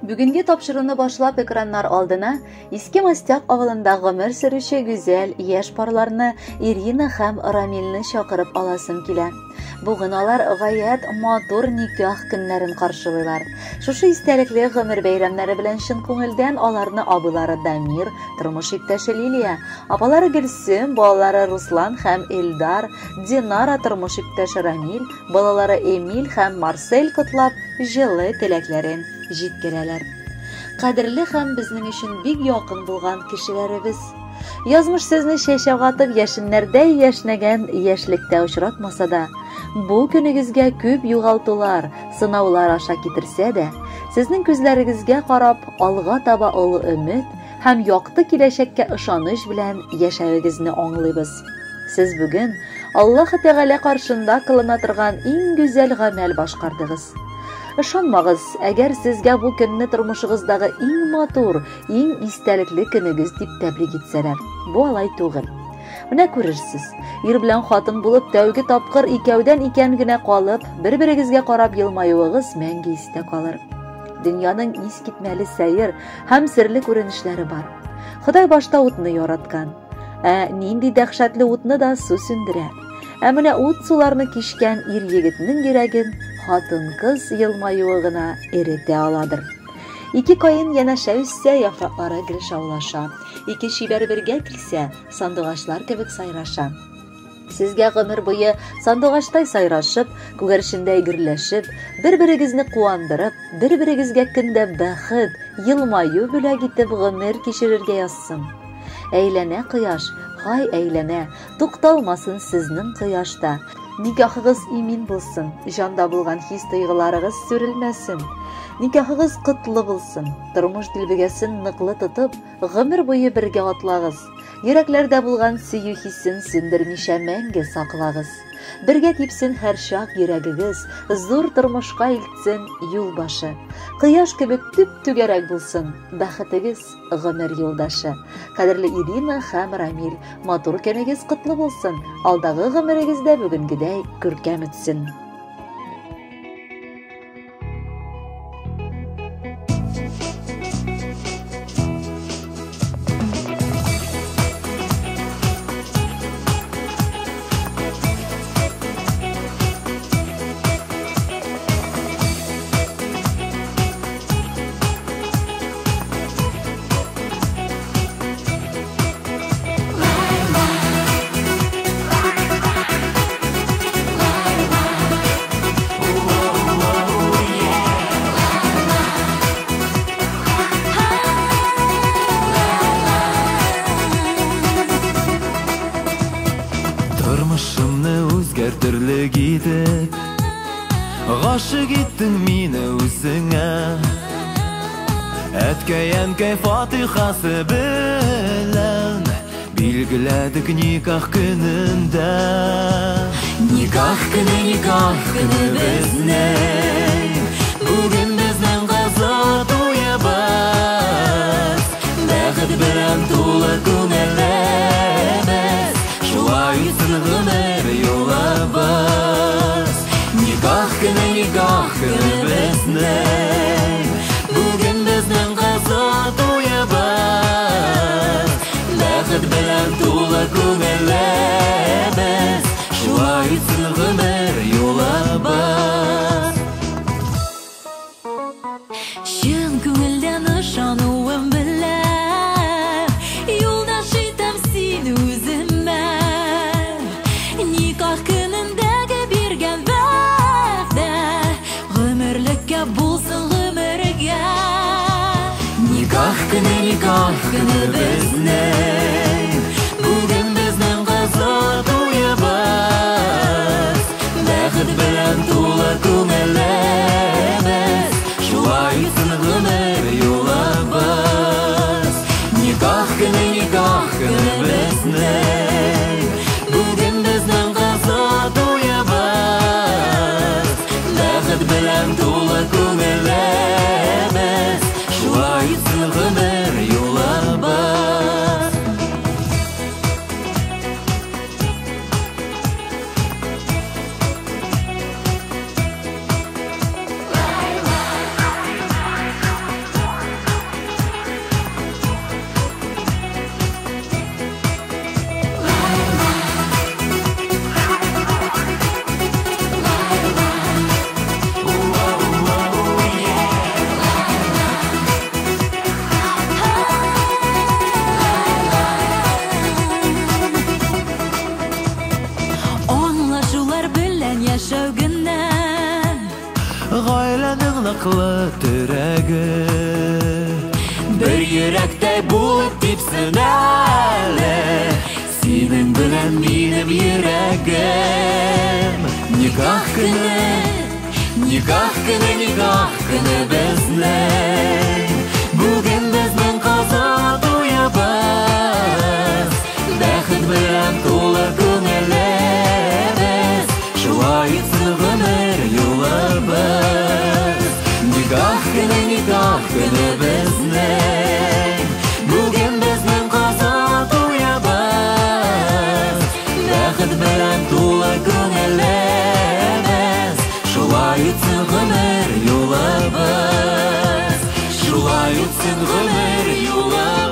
Бүгінгі тапшыруны башлап экраннар алдына Иске Мастяк авылында гомер сөрүче гүзәл яшь парларны Ирина һәм Рамилне чакырып аласым килә. Бүген алар гаять матур никах көннәрен каршылыйлар. Шушы истәлекле гомер бәйрәмнәре белән чын күңелдән аларны абылары Дамир, тормыш иптәше Лилия, апалары Гөлсем, балалары Руслан һәм Эльдар, Динара тормыш иптәше Рамил, балалары Эмиль һәм Марсель котлап җылы теләкләрен җиткерәләр. Кадерле һәм безнең өчен бик якын булган кешеләребез. Язмыш сезне чәчәгатып яшеннәрдә яшнәгән яшьлектә очратмаса да, бу көнегезгә күп югалтулар, сынаулар аша китерсә дә, сезнең күзләрегезгә карап, алга таба олы өмет һәм якты киләчәккә ышаныч белән яшәвегезне аңлыйбыз. Сез бүген Аллаһ Тәгалә каршында кылына торган иң гүзәл гамәл башкардыгыз. Ышанмагыз, әгәр сезгә бу көнне тормышыгыздагы иң матур, иң истәлекле көнегез дип тәбрик итсәләр. Бу алай түгел. Менә күрерсез, ир белән хатын булып тәүге тапкыр икәүдән икән генә калып, бер-берегезгә карап елмаюыгыз мәңге истә калыр. Дөньяның искитмәле сәер һәм серле күренешләре бар. Ходай башта утны яраткан. Нинди дәһшәтле утны да су сүндерә. Менә ут суларны кишкән ир-егетнең йөрәген хатын-кыз елмаюы гына эретә аладыр. Ике кайын янәшә үссә, яфраклары гел шаулаша. Ике шибәр бергә килсә, сандугачлар кебек сайраша. Сезгә гомер буе сандугачтай сайрашып, күгәрчендә гөрләшеп, бер-берегезне куандырып, бер-берегезгә көндә бәхет, елмаю бүләк итеп гомер кичерергә язсын. Әйләнә кояш, хай әйләнә, тукталмасын сезнең кояшта. Никахыгыз имин булсын, жанда булган хис-тойгыларыгыз сүрелмәсен. Никахыгыз кытлы булсын, тормыш дилбегәсен ныклы тотып, гомер буе бергә атлагыз. Йөрәкләрдә булган сөю хиссен сүндермичә мәңге саклагыз. Бергә типсен һәр чак йөрәгегез, зур тормышка илтсен юл башы. Кояш кебек түп-түгәрәк булсын, бәхетегез гомер юлдашы. Кадерле Ирина һәм Рамил, матур көнегез кытлы булсын. Алдагы гомерегездә бүгенгедәй күркәм үтсен. Тірлік етіп, ғашық еттің мені өзіңе. Әткәй-әнкәй фатихасы білін, белгіләдік никах күнінде. Никах күні бізнің, бүгін біздің қызы тойыбыз. Бәхет білән тулы күңеліміз, шулай үтсін ғұмыр юлыбыз. Никах күні бізнің, бүгін біздің қызы тойыбыз. Бәхет білән тулы күңеліміз, шулай үтсін ғұмыр юлыбыз. Шын күңелден ышануым білем, юлдаш итем сені өзіме. Никах күніндегі берген вәғдә, ғүмірлікке болсын ғүмірге. Никах күні бізнің, бүгін біздің қызы тойыбыз. Бәхет білән тулы күңеліміз, шулай үтсін ғұмыр юлыбыз. Никах күні бізнің, бүгін біздің қызы тойыбыз. Бәхет білән тулы күңеліміз, шулай үтсін ғұмыр юлыбыз. аклы төрәге bir йөрәктә булып типсен әле синең белән минем йөрәгем никах көне безнең бүген безнең каза туябыз бәхет белән тулы күңелебез шулай үтсен гомер юлыбыз никах көне безнең бүген безнең каза туябыз бәхет белән тулы күңелебез шулай үтсен гомер юлыбыз шулай үтсен гомер юлыбыз